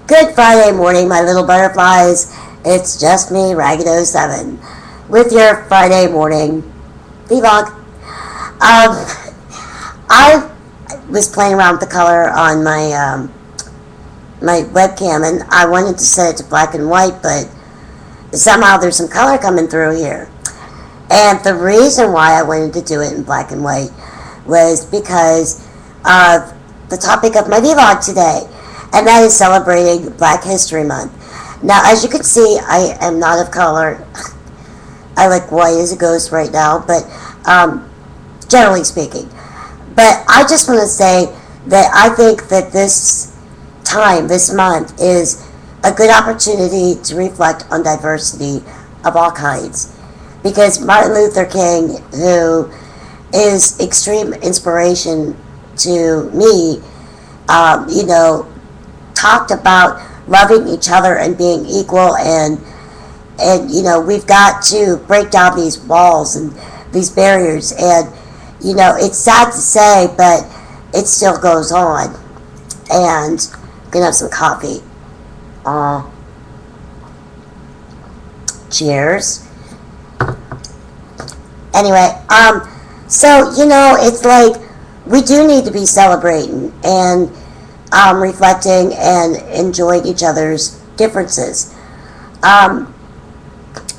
Good Friday morning, my little butterflies. It's just me, Ragged07, with your Friday morning vlog. I was playing around with the color on my webcam, and I wanted to set it to black and white, but somehow there's some color coming through here. And the reason why I wanted to do it in black and white was because of the topic of my vlog today, and that is celebrating Black History Month. Now, as you can see, I am not of color. I look white as a ghost right now, but generally speaking. But I just want to say that I think that this month, is a good opportunity to reflect on diversity of all kinds. Because Martin Luther King, who is extreme inspiration to me, talked about loving each other and being equal, and we've got to break down these walls and these barriers, and it's sad to say, but it still goes on. And I'm gonna have some coffee. Cheers. Anyway, so it's like we do need to be celebrating and reflecting and enjoying each other's differences. And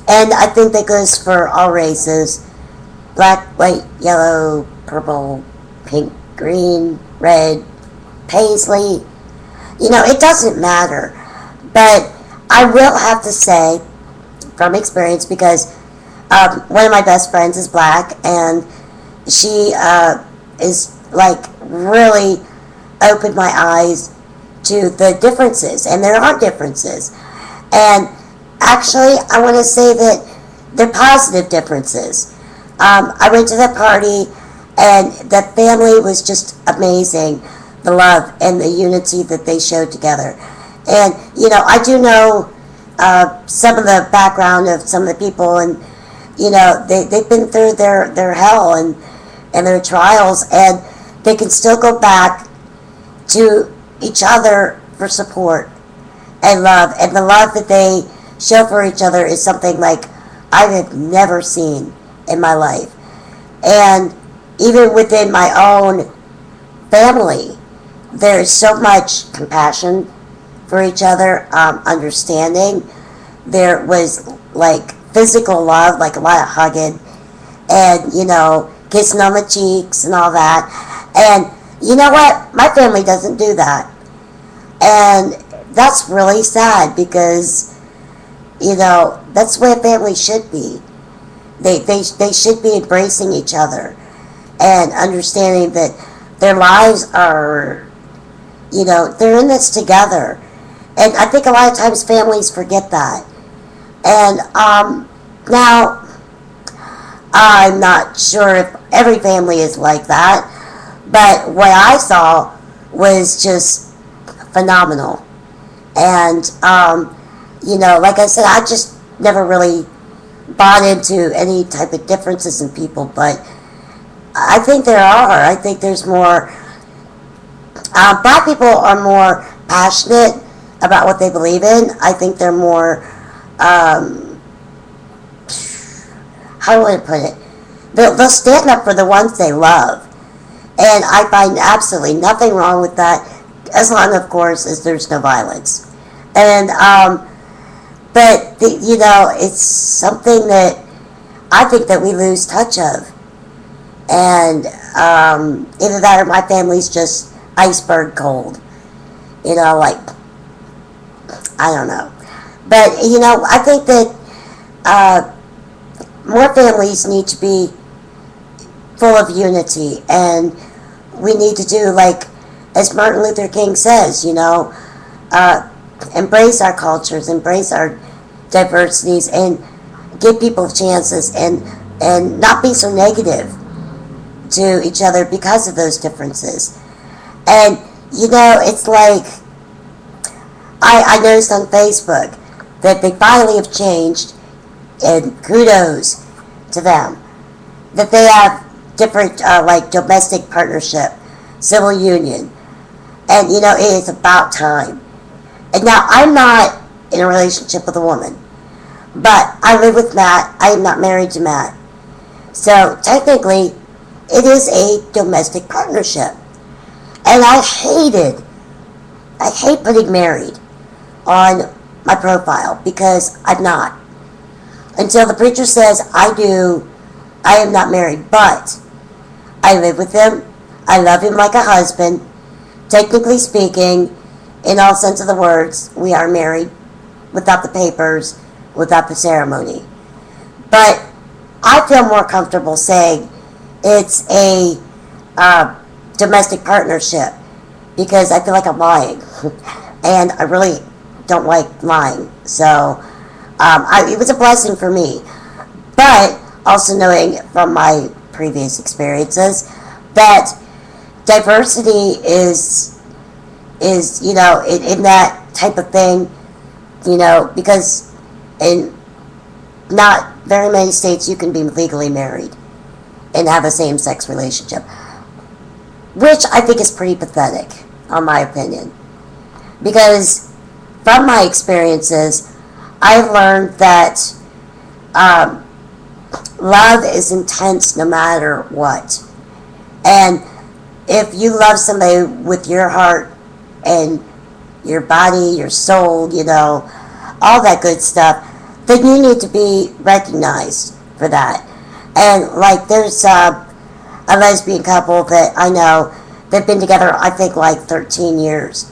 I think that goes for all races: black, white, yellow, purple, pink, green, red, paisley. It doesn't matter. But I will have to say, from experience, because one of my best friends is black, and she is like really opened my eyes to the differences, and there are differences. And actually, I want to say that they're positive differences. I went to the party, and the family was just amazing. The love and the unity that they showed together. And, I do know some of the background of some of the people, and, they've been through their hell and their trials, and they can still go back to each other for support and love. And the love that they show for each other is something like I have never seen in my life. And even within my own family, there is so much compassion for each other, understanding. There was like physical love, like a lot of hugging, and kissing on the cheeks and all that. And you know what? My family doesn't do that, and that's really sad, because that's the way a family should be. They should be embracing each other and understanding that their lives are, they're in this together. And I think a lot of times families forget that. And now, I'm not sure if every family is like that, but what I saw was just phenomenal. And, like I said, I just never really bought into any type of differences in people, but I think there are. I think there's more. Black people are more passionate about what they believe in. I think they're more, how do I put it? They'll stand up for the ones they love. And I find absolutely nothing wrong with that, as long, of course, as there's no violence. And, but, it's something that I think that we lose touch of. And either that or my family's just iceberg cold. Like, I don't know. But, I think that more families need to be full of unity, and we need to do, like, as Martin Luther King says, embrace our cultures, embrace our diversities, and give people chances, and not be so negative to each other because of those differences. And, it's like, I noticed on Facebook that they finally have changed, and kudos to them, that they have different, like, domestic partnership, civil union. And, it is about time. And now I'm not in a relationship with a woman, but I live with Matt. I am not married to Matt. So technically, it is a domestic partnership. And I hate putting married on my profile because I'm not. Until the preacher says I am not married, but I live with him. I love him like a husband. Technically speaking, in all sense of the words, we are married without the papers, without the ceremony. But I feel more comfortable saying it's a domestic partnership because I feel like I'm lying. And I really don't like lying. So it was a blessing for me. But also knowing from my previous experiences that diversity is in that type of thing, because in not very many states you can be legally married and have a same-sex relationship, which I think is pretty pathetic, in my opinion. Because from my experiences, I've learned that love is intense no matter what. And if you love somebody with your heart and your body, your soul, all that good stuff, then you need to be recognized for that. And like there's a lesbian couple that I know, they've been together I think like 13 years.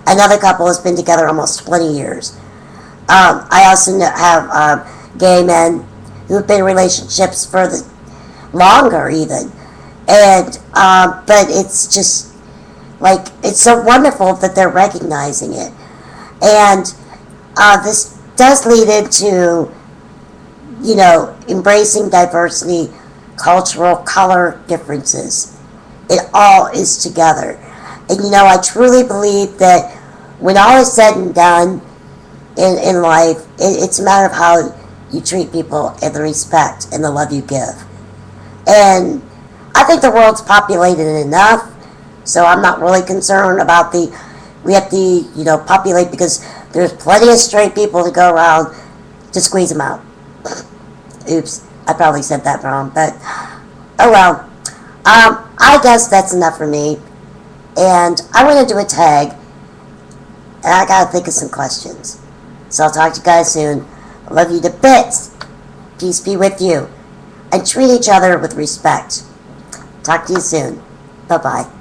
Another couple has been together almost 20 years. I also have gay men who've been in relationships for longer even. And but it's just like it's so wonderful that they're recognizing it. And this does lead into embracing diversity, cultural color differences. It all is together. And I truly believe that when all is said and done in life, it's a matter of how you treat people and the respect and the love you give. And I think the world's populated enough, so I'm not really concerned about we have to, populate, because there's plenty of straight people to go around to squeeze them out. Oops, I probably said that wrong, but oh well. I guess that's enough for me. And I want to do a tag, and I gotta think of some questions. So I'll talk to you guys soon. I love you to bits. Peace be with you. And treat each other with respect. Talk to you soon. Bye-bye.